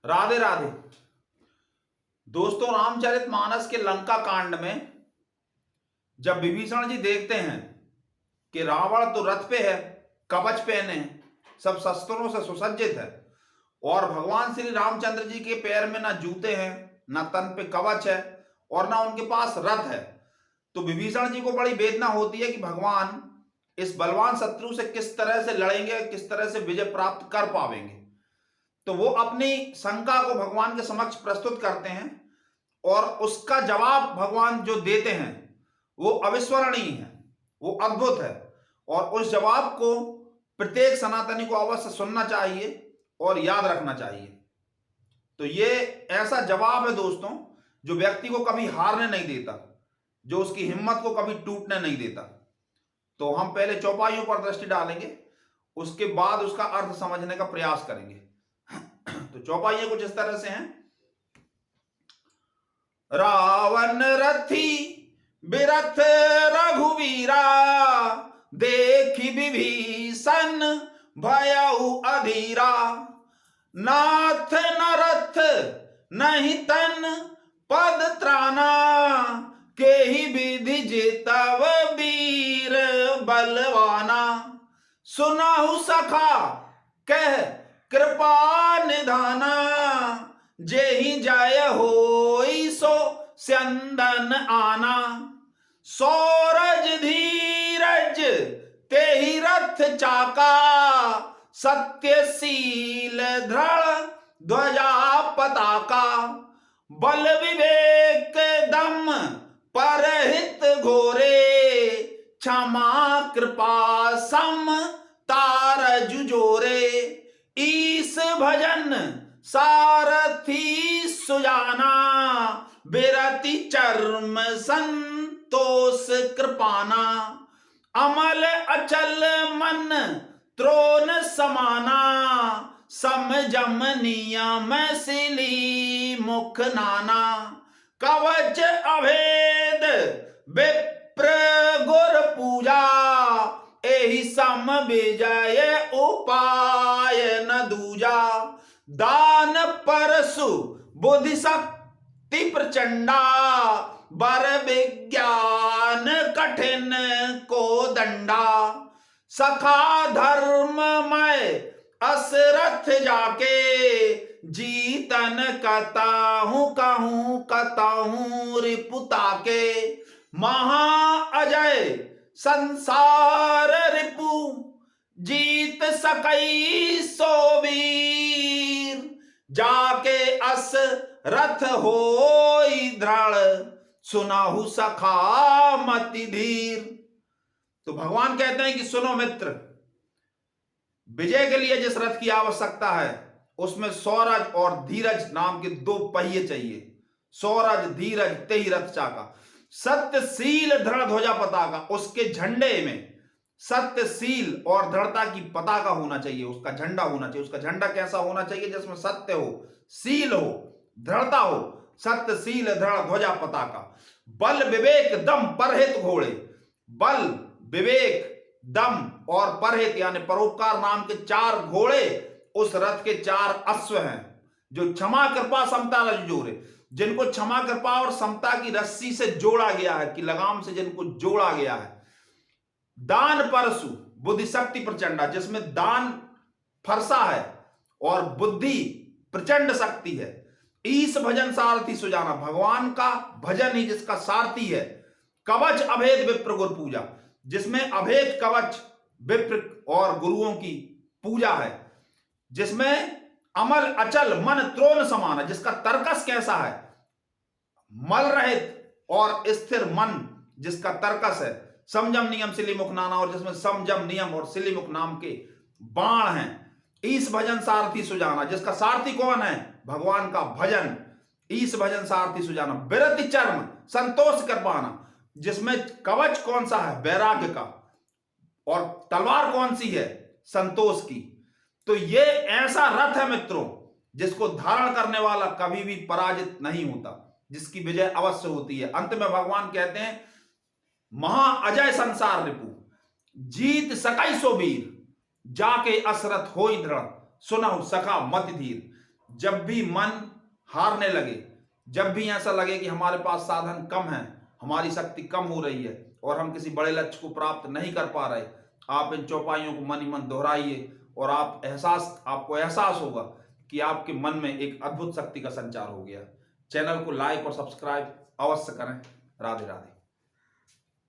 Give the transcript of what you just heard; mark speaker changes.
Speaker 1: राधे राधे। दोस्तों, रामचरितमानस के लंका कांड में जब विभीषण जी देखते हैं कि रावण तो रथ पे है, कवच पहने हैं, सब शस्त्रों से सुसज्जित है और भगवान श्री रामचंद्र जी के पैर में ना जूते हैं, ना तन पे कवच है और ना उनके पास रथ है, तो विभीषण जी को बड़ी वेदना होती है कि भगवान इस बलवान शत्रु से किस तरह से लड़ेंगे, किस तरह से विजय प्राप्त कर पावेंगे। तो वो अपनी शंका को भगवान के समक्ष प्रस्तुत करते हैं और उसका जवाब भगवान जो देते हैं वो अविस्मरणीय है, वो अद्भुत है और उस जवाब को प्रत्येक सनातनी को अवश्य सुनना चाहिए और याद रखना चाहिए। तो ये ऐसा जवाब है दोस्तों जो व्यक्ति को कभी हारने नहीं देता, जो उसकी हिम्मत को कभी टूटने नहीं देता। तो हम पहले चौपाइयों पर दृष्टि डालेंगे, उसके बाद उसका अर्थ समझने का प्रयास करेंगे। तो चौपाइयां कुछ इस तरह से हैं। रावण रथी बिरथ रघुवीरा, देखी विभीषण भयउ अधीरा। नाथ न रथ नहीं तन पद त्राना, के ही विधि जेतव वीर बलवाना। सुनाहु सखा कह कृपा निधाना, जेहि जाय होई सो स्यंदन आना। सौरज धीरज तेहि रथ चाका, सत्यशील दृढ़ ध्वजा पताका। बल विवेक दम परहित घोरे, क्षमा कृपा सम तार जुजोरे। ईस भजन सारथी सुजाना, बिरति चर्म संतोष कृपाना। अमल अचल मन त्रोन समाना, समजम नियम सिली मुख नाना। कवच अभेद विप्र गुर पूजा, एहि सम विजय उपाय न दूजा। दान परशु बुद्धि शक्ति प्रचंडा, बर विज्ञान कठिन को दंडा। सखा धर्ममय असरथ जाके, जीतन कताहू कहूं कताहू रिपुता के। महा अजय संसार रिपु, जीत सकई सो वीर। जाके अस रथ होई दृढ़, सुनाहु सखा मति धीर। तो भगवान कहते हैं कि सुनो मित्र, विजय के लिए जिस रथ की आवश्यकता है उसमें सौरज और धीरज नाम के दो पहिए चाहिए। सौरज धीरज तेहि रथ चाका, सत्यशील दृढ़ ध्वजा पताका। उसके झंडे में सत्यशील और दृढ़ता की पताका होना चाहिए, उसका झंडा होना चाहिए। उसका झंडा कैसा होना चाहिए? जिसमें सत्य हो, शील हो, दृढ़ता हो। सत्यशील दृढ़ ध्वजा पताका। बल विवेक दम परहित घोड़े। बल विवेक दम और परहित यानी परोपकार नाम के 4 घोड़े उस रथ के 4 अश्व हैं, जो क्षमा कृपा समता जोड़े, जिनको क्षमा कृपा और समता की रस्सी से जोड़ा गया है, कि लगाम से जिनको जोड़ा गया है। दान परशु बुद्धि शक्ति प्रचंडा, जिसमें दान फरसा है और बुद्धि प्रचंड शक्ति है। ईश भजन सारथी सुजाना, भगवान का भजन ही जिसका सारथी है। कवच अभेद विप्र गुरु पूजा, जिसमें अभेद कवच विप्र और गुरुओं की पूजा है। जिसमें अमल अचल मन त्रोन समान है, जिसका तर्कस कैसा है? मल रहित और स्थिर मन जिसका तर्कस है। समजम नियम सिलीमुख नाना, और जिसमें समजम नियम और सिलीमुख नाम के बाण हैं। ईश भजन सारथी सुजाना, जिसका सारथी कौन है? भगवान का भजन। ईश भजन सारथी सुजाना। बिरति चर्म संतोष कर पाना, जिसमें कवच कौन सा है? वैराग्य का, और तलवार कौन सी है? संतोष की। तो ये ऐसा रथ है मित्रों, जिसको धारण करने वाला कभी भी पराजित नहीं होता, जिसकी विजय अवश्य होती है। अंत में भगवान कहते हैं, महा अजय संसार रिपु, जीत सकई सो वीर। जाके असरथ होई दृढ़, सुनहु सखा मति धीर। जब भी मन हारने लगे, जब भी ऐसा लगे कि हमारे पास साधन कम है, हमारी शक्ति कम हो रही है और हम किसी बड़े लक्ष्य को प्राप्त नहीं कर पा रहे, आप इन चौपाइयों को मन ही मन दोहराइए और आपको एहसास होगा कि आपके मन में एक अद्भुत शक्ति का संचार हो गया। चैनल को लाइक और सब्सक्राइब अवश्य करें। राधे राधे।